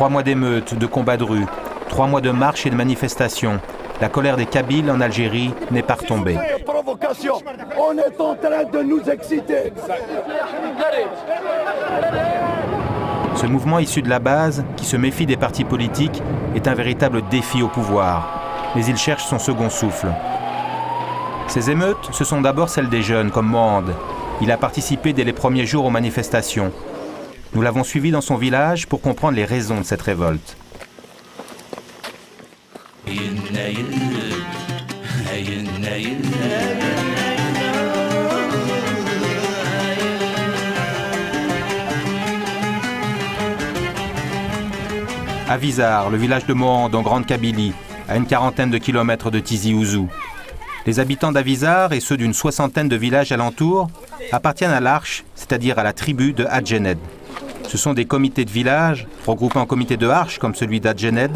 3 mois d'émeutes, de combats de rue, 3 mois de marches et de manifestations. La colère des Kabyles en Algérie n'est pas retombée. On est en train de nous exciter. Ce mouvement issu de la base, qui se méfie des partis politiques, est un véritable défi au pouvoir. Mais il cherche son second souffle. Ces émeutes, ce sont d'abord celles des jeunes, comme Mohand. Il a participé dès les premiers jours aux manifestations. Nous l'avons suivi dans son village pour comprendre les raisons de cette révolte. À Vizar, le village de Mohand en Grande Kabylie, à une quarantaine de kilomètres de Tizi Ouzou. Les habitants d'Avizar et ceux d'une soixantaine de villages alentours appartiennent à l'Arche, c'est-à-dire à la tribu de Hadjened. Ce sont des comités de village, regroupés en comités de Arche comme celui d'Hadjened,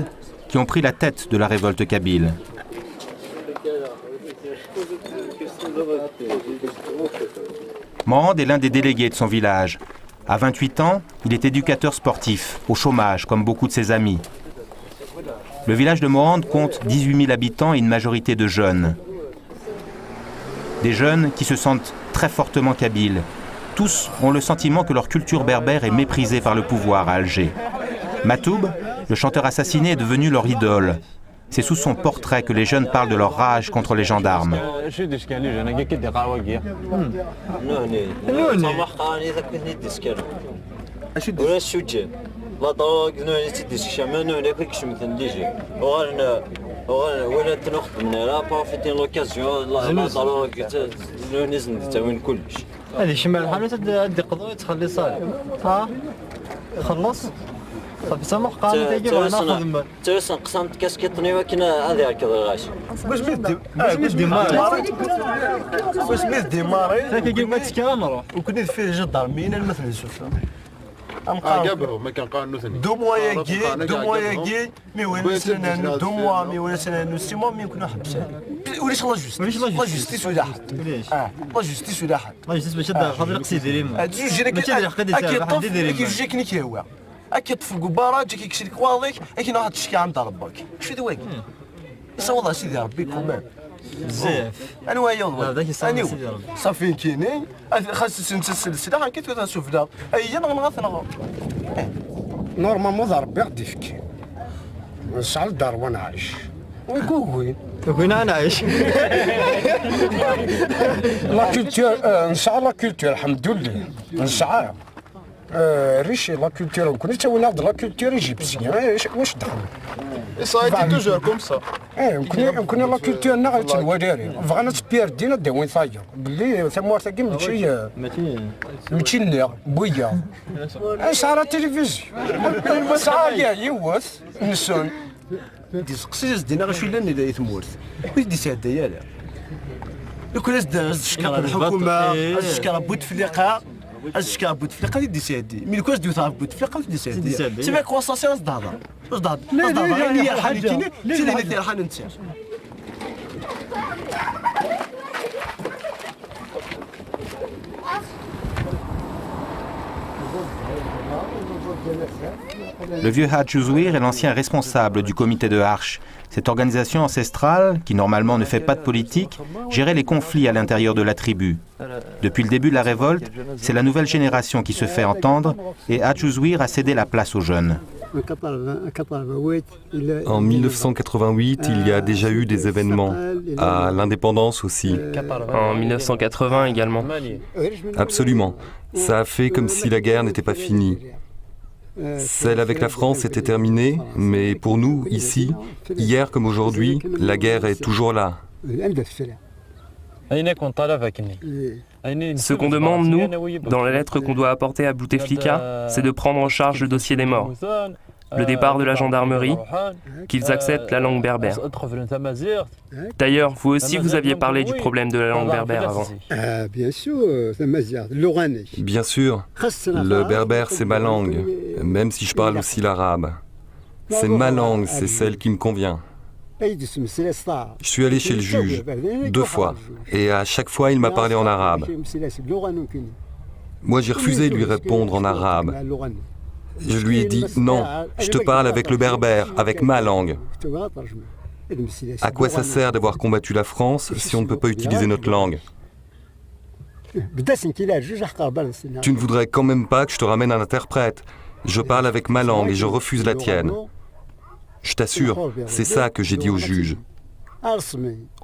qui ont pris la tête de la révolte kabyle. Mohand est l'un des délégués de son village. À 28 ans, il est éducateur sportif, au chômage, comme beaucoup de ses amis. Le village de Mohand compte 18 000 habitants et une majorité de jeunes. Des jeunes qui se sentent très fortement kabyles. Tous ont le sentiment que leur culture berbère est méprisée par le pouvoir à Alger. Matoub, le chanteur assassiné, est devenu leur idole. C'est sous son portrait que les jeunes parlent de leur rage contre les gendarmes. هذه شمال الحانوت تدي قضوه تخلي صالح ها خلص صافي سامح قانون تيجي ناخذ المال توسن قسمت كاسكيطني ولكن هذه هكذا غاشي واش ميدي ماري كيجي ما تسكان نروح وكنا فيه جدارمين المثل نشوفها قبروا ما كان قانون ثاني دو موا يجي مي وين سنه دو موا مي وين سنه نسيمو مي كنا حبسان وليش لا جوستيس ولا حد لا جوستيس ولا حد لا جوستيس باش دار خاطر قصيد ريم جوج كيجيك نيك هو اكيد في القباره جاك يكسرك واضيك اكيد واحد الشكي عند ربك شو دواك يصوض سيدي ربي كمان بزاف انا ويا والله صافي كيني خاص نسلسل السلاح كي تشوف لا هي نغنغ نورمالمون ربي غادي يفكي نشعل الدار وانا عايش وين انا عايش لا كولتور نشعل لا كولتور الحمد لله نشعل ريشي لا كولتور نكون حتى وانا لا كولتور يجيب سيان واش دخل Ça a été toujours comme ça. كنا لا كولتورنا غتنواليري بغينا تبيردينا داوين ثاير باللي ثمور ثاكي ماشي النار بويا شعر التلفزيون ساعه يوث نسون ديسقسيس دينا غشوي لنا الى ثمورث واش دي ساده يالا لو كان الشكاره الحكومه الشكاره بوتفليقه الشكاره بوتفليقه دي سادي مي كواش ديو ثاف بوتفليقه دي سادي سيبا كونساسيون زدادا زداد لا هي حاجه سيدي ندير حنا نتا Le vieux Hadj Ouzouir est l'ancien responsable du comité de Arche. Cette organisation ancestrale, qui normalement ne fait pas de politique, gérait les conflits à l'intérieur de la tribu. Depuis le début de la révolte, c'est la nouvelle génération qui se fait entendre et Hadj Ouzouir a cédé la place aux jeunes. En 1988, il y a déjà eu des événements, à l'indépendance aussi. En 1980 également. Absolument. Ça a fait comme si la guerre n'était pas finie. Celle avec la France était terminée, mais pour nous, ici, hier comme aujourd'hui, la guerre est toujours là. Ce qu'on demande, nous, dans la lettre qu'on doit apporter à Bouteflika, c'est de prendre en charge le dossier des morts, le départ de la gendarmerie, qu'ils acceptent la langue berbère. D'ailleurs, vous aussi, vous aviez parlé du problème de la langue berbère avant. Bien sûr, le berbère, c'est ma langue, même si je parle aussi l'arabe. C'est ma langue, c'est celle qui me convient. Je suis allé chez le juge 2 fois, et à chaque fois, il m'a parlé en arabe. Moi, j'ai refusé de lui répondre en arabe. Je lui ai dit « Non, je te parle avec le berbère, avec ma langue. À quoi ça sert d'avoir combattu la France si on ne peut pas utiliser notre langue ? Tu ne voudrais quand même pas que je te ramène un interprète. Je parle avec ma langue et je refuse la tienne. » Je t'assure, c'est ça que j'ai dit au juge.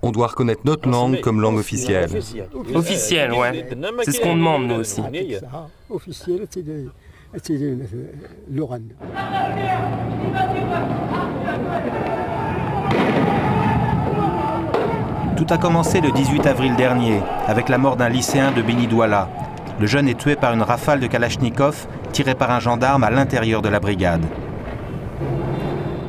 On doit reconnaître notre langue comme langue officielle. Officielle, ouais. C'est ce qu'on demande, nous aussi. Tout a commencé le 18 avril dernier, avec la mort d'un lycéen de Beni Douala. Le jeune est tué par une rafale de Kalachnikov tirée par un gendarme à l'intérieur de la brigade.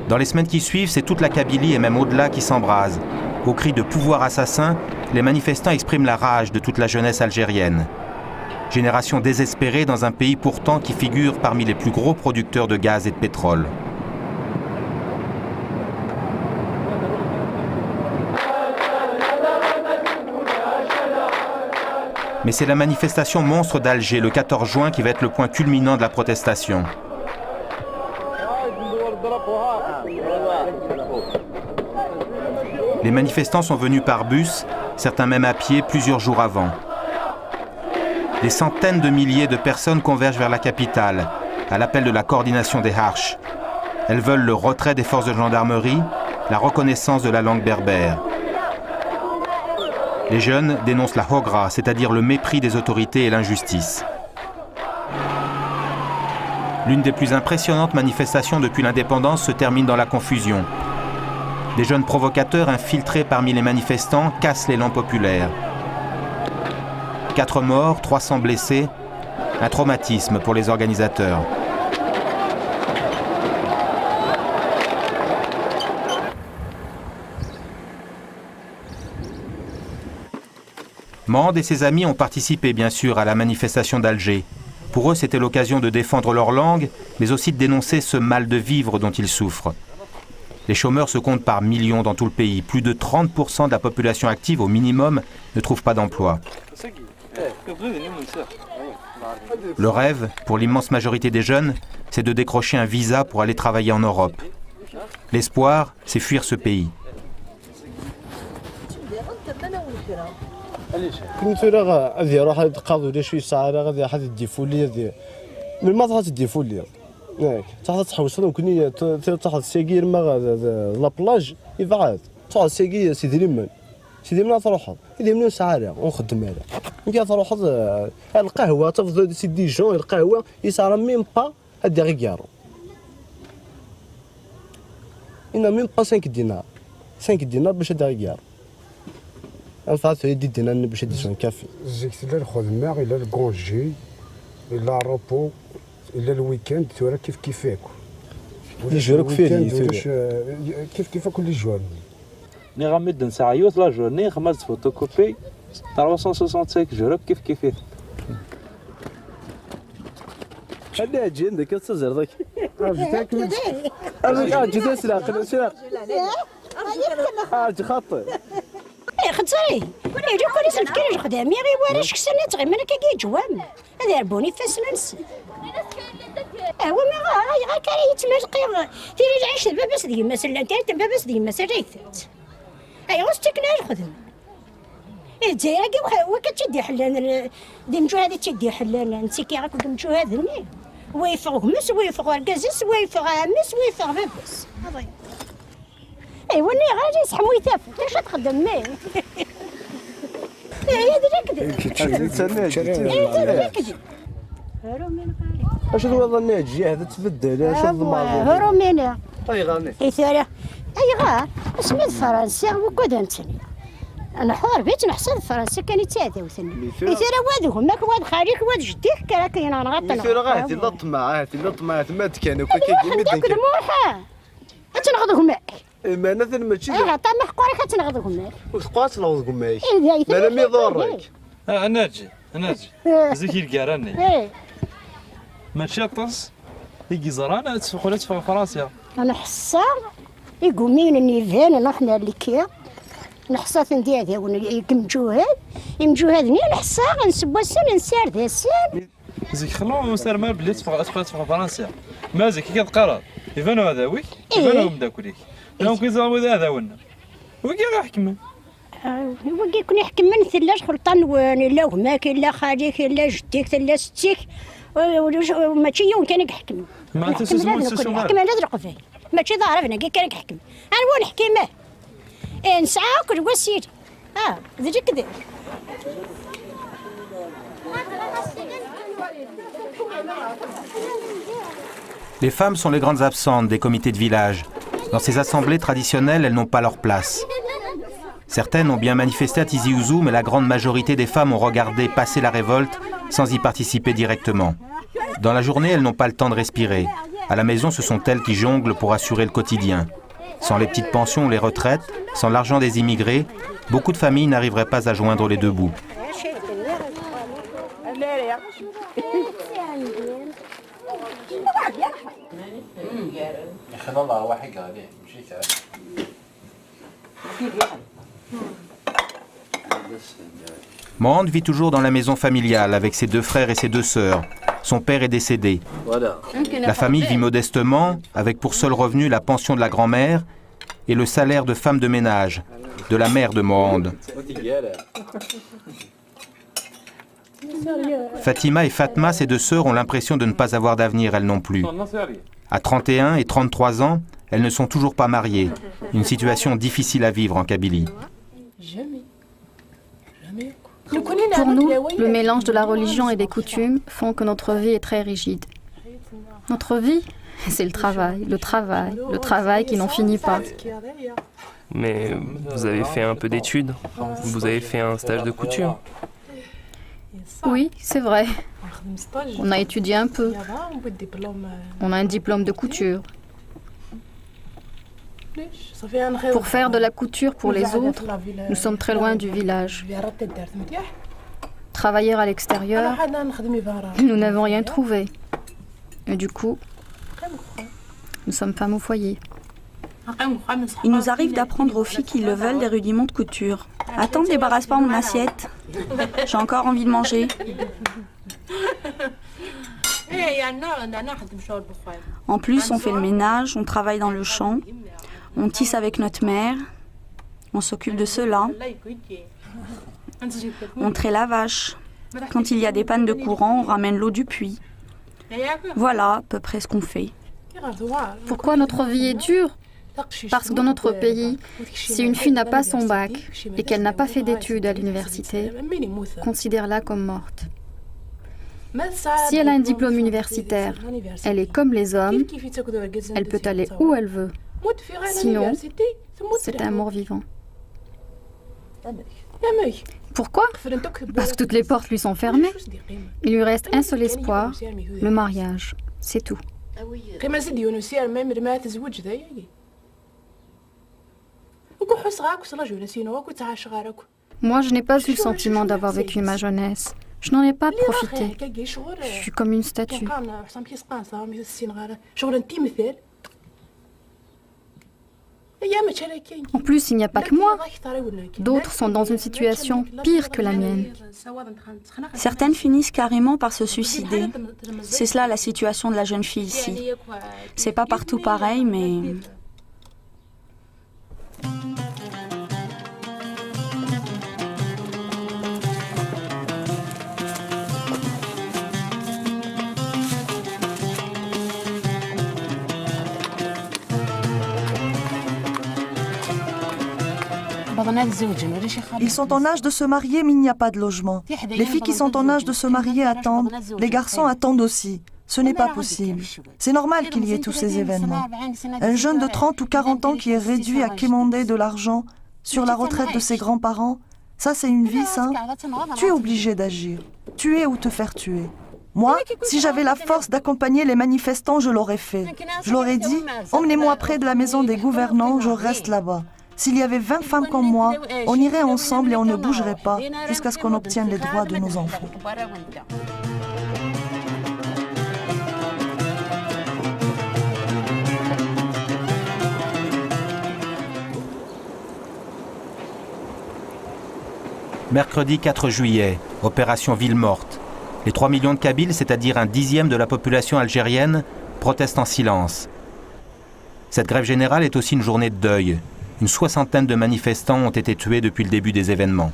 Dans les semaines qui suivent, c'est toute la Kabylie et même au-delà qui s'embrase. Au cri de pouvoir assassin, les manifestants expriment la rage de toute la jeunesse algérienne. Génération désespérée dans un pays pourtant qui figure parmi les plus gros producteurs de gaz et de pétrole. Mais c'est la manifestation monstre d'Alger le 14 juin qui va être le point culminant de la protestation. Les manifestants sont venus par bus, certains même à pied, plusieurs jours avant. Des centaines de milliers de personnes convergent vers la capitale, à l'appel de la coordination des Harches. Elles veulent le retrait des forces de gendarmerie, la reconnaissance de la langue berbère. Les jeunes dénoncent la hogra, c'est-à-dire le mépris des autorités et l'injustice. L'une des plus impressionnantes manifestations depuis l'indépendance se termine dans la confusion. Des jeunes provocateurs infiltrés parmi les manifestants cassent l'élan populaire. 4 morts, 300 blessés, un traumatisme pour les organisateurs. Mohand et ses amis ont participé bien sûr à la manifestation d'Alger. Pour eux, c'était l'occasion de défendre leur langue, mais aussi de dénoncer ce mal de vivre dont ils souffrent. Les chômeurs se comptent par millions dans tout le pays. Plus de 30% de la population active, au minimum, ne trouve pas d'emploi. Le rêve, pour l'immense majorité des jeunes, c'est de décrocher un visa pour aller travailler en Europe. L'espoir, c'est fuir ce pays. ياك تاخذ تحوصنا وكني تاخذ سيجير ما لا بلاج يفعاد تاخذ سيجي سيدي لمن تروح سيدي من ساعه ونخدم هذا كي تروح القهوه تفضل سيدي جون القهوه يسار ميم با هادي غيارو إن ميم با 5 دينار 5 دينار باش هادي غيارو انفعت يدي دينار باش هادي شون كافي زيك لا الخدمه الى الكونجي الى الروبو إلا الويكاند تورا كيف ياكل. يجرك فيه كيف كل جوار. ني غامد نساعيوت لا جورني خمس فوتوكوبي 365 جرك كيف هذا اجي عندك تصير ذاك انا جيت سلاق اجي خاطر خطري ولا يجي كل سنه كاين خدامي غير وانا شكسنا تغي مالك كي جوام هذا ربوني فاسنا نس هو ما غا كان يتمرقي في رجع يشد بس دي مثلا انت بس دي مثلا ريثت ايوا استكنا الخدمه الجزائر وكتشدي حلان دي نجو هذه تشدي حلان انت كي راك نجو هذا ويفغ مس ويفغ الكازيس ويفغ مس ويفغ بس ايوا ني غادي يسحمو يتافو اش تخدم مي هي درك اش هو الناجي هذا تبدل اش هرومينا اي غاني اي ثاري اي غا اسمي فرنسا وكودنتني انا حور بيت نحصل فرنسا كان يتعداو ثاني اي ثاري وادهم ماك واد خاليك واد جديك كرا كاين انا غطنا ثاري غادي لا طمع ما كانوا كي مدك الموحه تنغضهم معك ما انا ثاني ماشي طمع قورك تنغضهم معك وتقاس نغضهم معك ما انا مي ضرك ناجي زكي الكاراني ماشي طنس يجي زرانه تفقلت في فرنسا انا حصه يقومين النيفان نحنا اللي كي نحصه ندير هذا يمجوهد ني الحصه نسبوا السن نسار ذا السن زيك خلوهم سير بلي تفرغ فرنسا مازال كي كتقرا يبانو هذاويك يبانو مداكليك لهم كيزعموا هذا ونا وكي غيحكم هو كيكون يحكم من ثلاث خلطان وين لا هماك لا خاليك لا جديك لا ستيك وماشي يوم كان يحكم ما تسمو يحكم على ذرق فيه ماشي ضاربنا كي كان يحكم انا هو نحكي معاه نسعى كل وسيله ذيك كذا. Les femmes sont les grandes absentes des comités de village. Dans ces assemblées traditionnelles, elles n'ont pas leur place. Certaines ont bien manifesté à Tizi Ouzou, mais la grande majorité des femmes ont regardé passer la révolte sans y participer directement. Dans la journée, elles n'ont pas le temps de respirer. À la maison, ce sont elles qui jonglent pour assurer le quotidien. Sans les petites pensions ou les retraites, sans l'argent des immigrés, beaucoup de familles n'arriveraient pas à joindre les deux bouts. Mohand vit toujours dans la maison familiale avec ses deux frères et ses deux sœurs. Son père est décédé. La famille vit modestement, avec pour seul revenu la pension de la grand-mère et le salaire de femme de ménage, de la mère de Mohand. Fatima et Fatma, ses deux sœurs, ont l'impression de ne pas avoir d'avenir, elles non plus. À 31 et 33 ans, elles ne sont toujours pas mariées. Une situation difficile à vivre en Kabylie. Pour nous, le mélange de la religion et des coutumes font que notre vie est très rigide. Notre vie, c'est le travail qui n'en finit pas. Mais vous avez fait un peu d'études, vous avez fait un stage de couture. Oui, c'est vrai. On a étudié un peu. On a un diplôme de couture. Pour faire de la couture pour les autres, nous sommes très loin du village. Travailler à l'extérieur, nous n'avons rien trouvé. Et du coup, nous sommes femmes au foyer. Il nous arrive d'apprendre aux filles qui le veulent des rudiments de couture. Attends, ne débarrasse pas mon assiette. J'ai encore envie de manger. En plus, on fait le ménage, on travaille dans le champ, on tisse avec notre mère, on s'occupe de cela. On traite la vache. Quand il y a des pannes de courant, on ramène l'eau du puits. Voilà à peu près ce qu'on fait. Pourquoi notre vie est dure ? Parce que dans notre pays, si une fille n'a pas son bac et qu'elle n'a pas fait d'études à l'université, considère-la comme morte. Si elle a un diplôme universitaire, elle est comme les hommes, elle peut aller où elle veut. Sinon, c'est un mort-vivant. Pourquoi ? Parce que toutes les portes lui sont fermées. Il lui reste un seul espoir, le mariage. C'est tout. Moi, je n'ai pas eu le sentiment d'avoir vécu ma jeunesse. Je n'en ai pas profité. Je suis comme une statue. En plus, il n'y a pas que moi. D'autres sont dans une situation pire que la mienne. Certaines finissent carrément par se suicider. C'est cela la situation de la jeune fille ici. C'est pas partout pareil, mais... Ils sont en âge de se marier, mais il n'y a pas de logement. Les filles qui sont en âge de se marier attendent. Les garçons attendent aussi. Ce n'est pas possible. C'est normal qu'il y ait tous ces événements. Un jeune de 30 ou 40 ans qui est réduit à quémander de l'argent sur la retraite de ses grands-parents, ça c'est une vie, ça. Tu es obligé d'agir. Tuer ou te faire tuer. Moi, si j'avais la force d'accompagner les manifestants, je l'aurais fait. Je leur ai dit, emmenez-moi près de la maison des gouvernants, je reste là-bas. S'il y avait 20 femmes comme moi, on irait ensemble et on ne bougerait pas jusqu'à ce qu'on obtienne les droits de nos enfants. Mercredi 4 juillet, opération Ville Morte. Les 3 millions de Kabyles, c'est-à-dire un dixième de la population algérienne, protestent en silence. Cette grève générale est aussi une journée de deuil. Une soixantaine de manifestants ont été tués depuis le début des événements.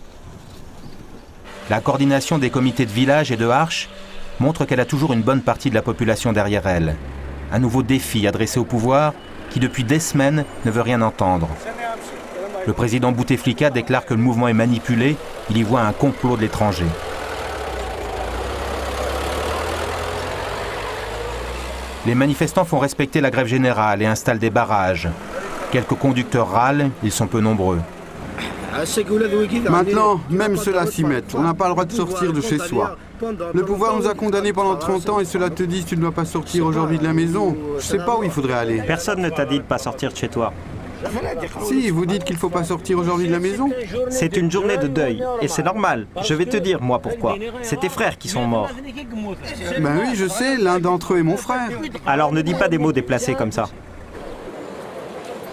La coordination des comités de village et de Arche montre qu'elle a toujours une bonne partie de la population derrière elle. Un nouveau défi adressé au pouvoir qui, depuis des semaines, ne veut rien entendre. Le président Bouteflika déclare que le mouvement est manipulé, il y voit un complot de l'étranger. Les manifestants font respecter la grève générale et installent des barrages. Quelques conducteurs râlent, ils sont peu nombreux. Maintenant, même ceux-là s'y mettent. On n'a pas le droit de sortir de chez soi. Le pouvoir nous a condamnés pendant 30 ans et cela te dit tu ne dois pas sortir aujourd'hui de la maison. Je sais pas où il faudrait aller. Personne ne t'a dit de pas sortir de chez toi. Si, vous dites qu'il faut pas sortir aujourd'hui de la maison. C'est une journée de deuil et c'est normal. Je vais te dire moi pourquoi. C'est tes frères qui sont morts. Ben oui, je sais, l'un d'entre eux est mon frère. Alors ne dis pas des mots déplacés comme ça.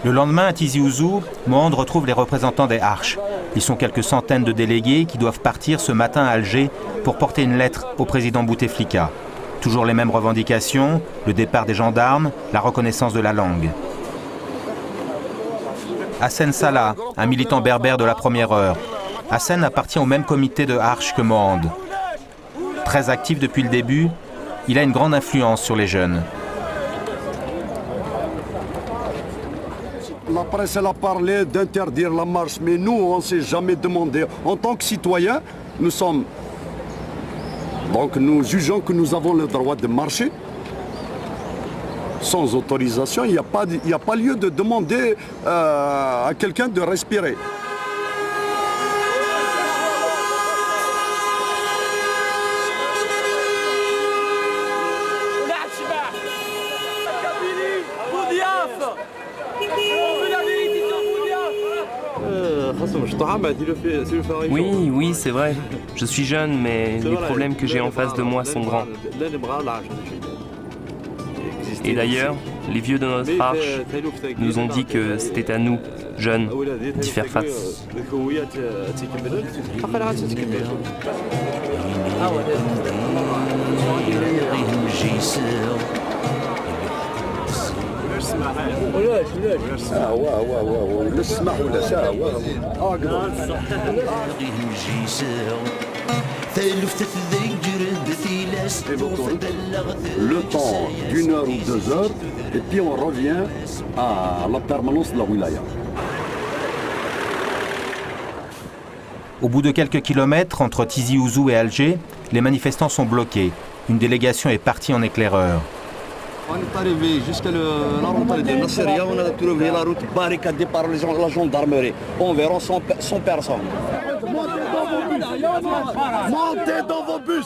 Le lendemain, à Tizi Ouzou, Mohand retrouve les représentants des Arches. Ils sont quelques centaines de délégués qui doivent partir ce matin à Alger pour porter une lettre au président Bouteflika. Toujours les mêmes revendications, le départ des gendarmes, la reconnaissance de la langue. Hassen Salah, un militant berbère de la première heure. Hassen appartient au même comité de Arches que Mohand. Très actif depuis le début, il a une grande influence sur les jeunes. La presse elle a parlé d'interdire la marche, mais nous, on ne s'est jamais demandé. En tant que citoyens, nous jugeons que nous avons le droit de marcher sans autorisation. Il n'y a pas lieu de demander à quelqu'un de respirer. Oui, c'est vrai. Je suis jeune, mais les problèmes que j'ai en face de moi sont grands. Et d'ailleurs, les vieux de notre arche nous ont dit que c'était à nous, jeunes, d'y faire face. Le temps d'1 heure ou 2 heures, et puis on revient à la permanence de la wilaya. Au bout de quelques kilomètres entre Tizi Ouzou et Alger, les manifestants sont bloqués. Une délégation est partie en éclaireur. On est arrivé jusqu'à la route de Nasseria, on a trouvé la route barricadée par la gendarmerie. Environ 100 personnes. Montez dans vos bus.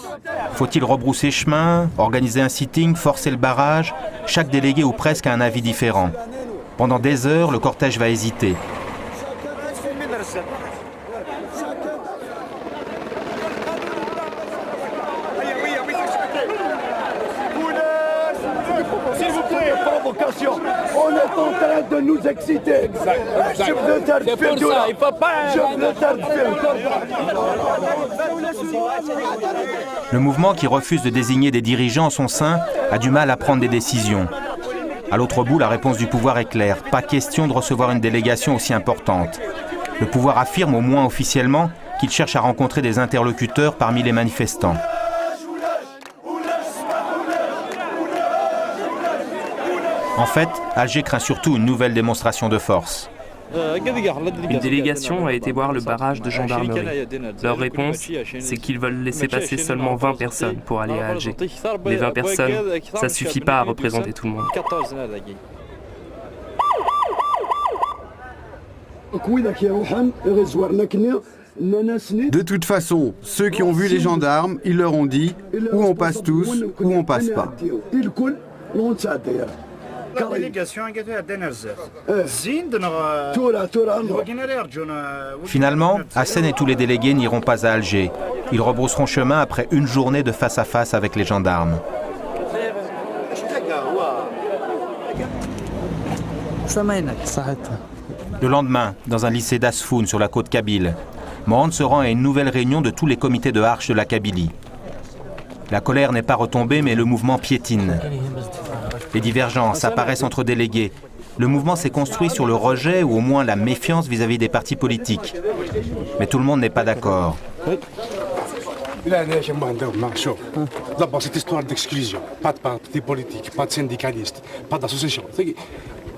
Faut-il rebrousser chemin, organiser un sitting, forcer le barrage? Chaque délégué ou presque a un avis différent. Pendant des heures, le cortège va hésiter. On est en train de nous exciter. Le mouvement, qui refuse de désigner des dirigeants en son sein, a du mal à prendre des décisions. À l'autre bout, la réponse du pouvoir est claire. Pas question de recevoir une délégation aussi importante. Le pouvoir affirme, au moins officiellement, qu'il cherche à rencontrer des interlocuteurs parmi les manifestants. En fait, Alger craint surtout une nouvelle démonstration de force. Une délégation a été voir le barrage de gendarmerie. Leur réponse, c'est qu'ils veulent laisser passer seulement 20 personnes pour aller à Alger. Mais 20 personnes, ça suffit pas à représenter tout le monde. De toute façon, ceux qui ont vu les gendarmes, ils leur ont dit ou on passe tous ou on passe pas. Finalement, Hassen et tous les délégués n'iront pas à Alger. Ils rebrousseront chemin après une journée de face-à-face avec les gendarmes. Le lendemain, dans un lycée d'Asfoun sur la côte kabyle, Mohand se rend à une nouvelle réunion de tous les comités de Arche de la Kabylie. La colère n'est pas retombée, mais le mouvement piétine. Les divergences apparaissent entre délégués. Le mouvement s'est construit sur le rejet ou au moins la méfiance vis-à-vis des partis politiques. Mais tout le monde n'est pas d'accord. D'abord, cette histoire d'exclusion. Pas de parti politique, pas de syndicalistes, pas d'association.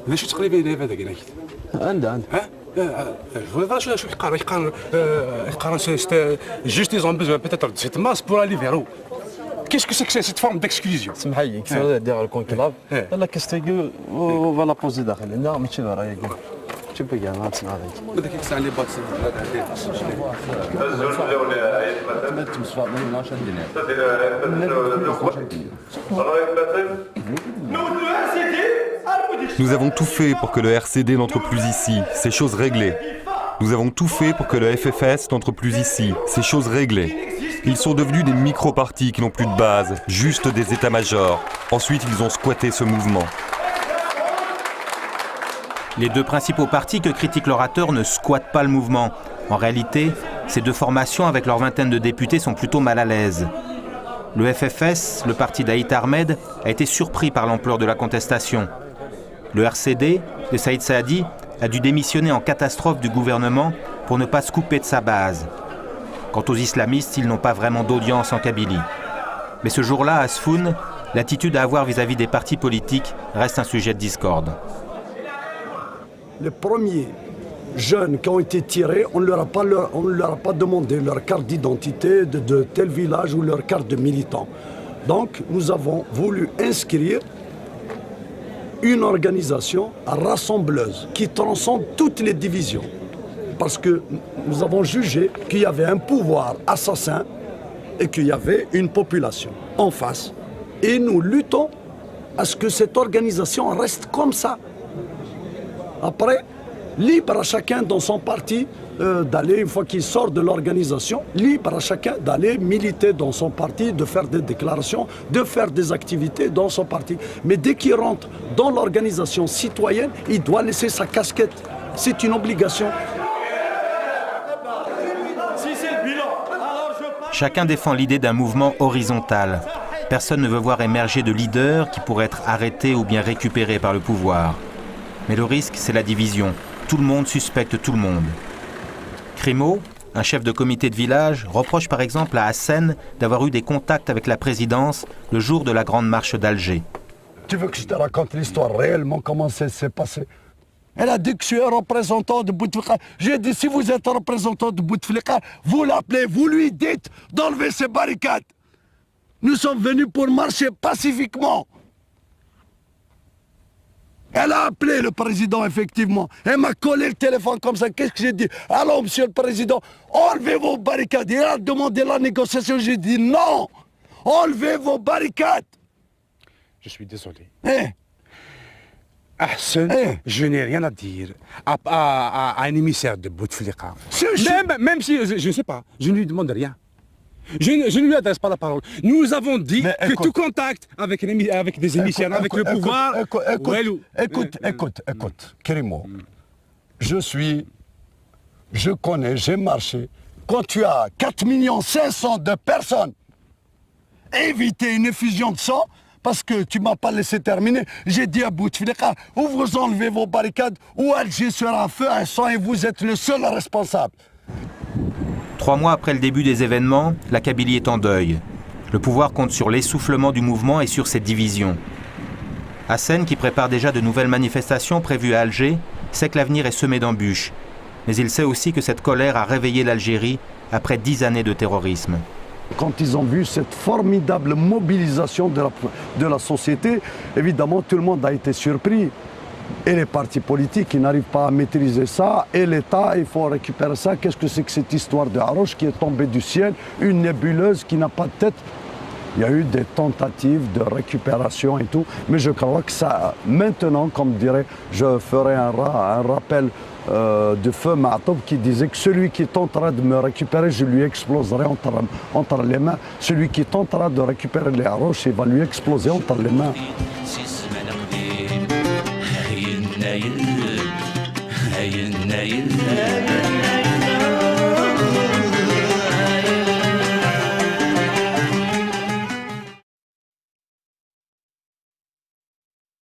ليش تقريبا هذا كاين عندها juste ils ont besoin peut-être de cette masse pour aller vers où. Qu'est-ce que c'est que cette forme d'exclusion? سمحي كثر دير الكونكلاف لا كاستيغو ولا بوزي داخل هنا ماشي راهي شوف كاع ما تسمع هذيك بدك يكسر لي باكس Nous avons tout fait pour que le RCD n'entre plus ici, c'est chose réglée. Nous avons tout fait pour que le FFS n'entre plus ici, c'est chose réglée. Ils sont devenus des micro-partis qui n'ont plus de base, juste des états-majors. Ensuite, ils ont squatté ce mouvement. Les deux principaux partis que critique l'orateur ne squattent pas le mouvement. En réalité, ces deux formations, avec leur vingtaine de députés, sont plutôt mal à l'aise. Le FFS, le parti d'Aït Ahmed, a été surpris par l'ampleur de la contestation. Le RCD, de Saïd Saadi, a dû démissionner en catastrophe du gouvernement pour ne pas se couper de sa base. Quant aux islamistes, ils n'ont pas vraiment d'audience en Kabylie. Mais ce jour-là, à Sfoun, l'attitude à avoir vis-à-vis des partis politiques reste un sujet de discorde. Les premiers jeunes qui ont été tirés, on ne leur a pas demandé leur carte d'identité de tel village ou leur carte de militant. Donc nous avons voulu inscrire une organisation rassembleuse qui transcende toutes les divisions. Parce que nous avons jugé qu'il y avait un pouvoir assassin et qu'il y avait une population en face. Et nous luttons à ce que cette organisation reste comme ça. Après, libre à chacun dans son parti d'aller, une fois qu'il sort de l'organisation, libre à chacun d'aller militer dans son parti, de faire des déclarations, de faire des activités dans son parti. Mais dès qu'il rentre dans l'organisation citoyenne, il doit laisser sa casquette. C'est une obligation. Chacun défend l'idée d'un mouvement horizontal. Personne ne veut voir émerger de leaders qui pourraient être arrêtés ou bien récupérés par le pouvoir. Mais le risque, c'est la division. Tout le monde suspecte tout le monde. Crimo, un chef de comité de village, reproche par exemple à Hassen d'avoir eu des contacts avec la présidence le jour de la grande marche d'Alger. Tu veux que je te raconte l'histoire réellement, comment ça s'est passé? Elle a dit que je suis un représentant de Bouteflika. J'ai dit, si vous êtes un représentant de Bouteflika, vous l'appelez, vous lui dites d'enlever ses barricades. Nous sommes venus pour marcher pacifiquement. Elle a appelé le président, effectivement. Elle m'a collé le téléphone comme ça. Qu'est-ce que j'ai dit? Alors, monsieur le président, enlevez vos barricades. Il a demandé la négociation. J'ai dit non. Enlevez vos barricades. Je suis désolé. Je n'ai rien à dire à un émissaire de Bouteflika. Même si, je ne sais pas, je ne lui demande rien. Je ne lui adresse pas la parole. Nous avons dit que tout contact avec des émissaires, avec le pouvoir... Écoute, Crimo. Je connais, j'ai marché. Quand tu as 4 500 000 de personnes, éviter une effusion de sang, parce que tu ne m'as pas laissé terminer, j'ai dit à Bouteflika, ou vous enlevez vos barricades, ou Alger sera en feu à sang et vous êtes le seul responsable. 3 mois après le début des événements, la Kabylie est en deuil. Le pouvoir compte sur l'essoufflement du mouvement et sur ses divisions. Hassen, qui prépare déjà de nouvelles manifestations prévues à Alger, sait que l'avenir est semé d'embûches. Mais il sait aussi que cette colère a réveillé l'Algérie après 10 années de terrorisme. Quand ils ont vu cette formidable mobilisation de la société, évidemment tout le monde a été surpris. Et les partis politiques, ils n'arrivent pas à maîtriser ça. Et l'État, il faut récupérer ça. Qu'est-ce que c'est que cette histoire de Haroche qui est tombée du ciel, une nébuleuse qui n'a pas de tête? Il y a eu des tentatives de récupération et tout. Mais je crois que ça, maintenant, comme dirait, je ferai un rappel de Feu Ma'toub qui disait que celui qui tentera de me récupérer, je lui exploserai entre les mains. Celui qui tentera de récupérer les Haroches, il va lui exploser entre les mains. هاي النايل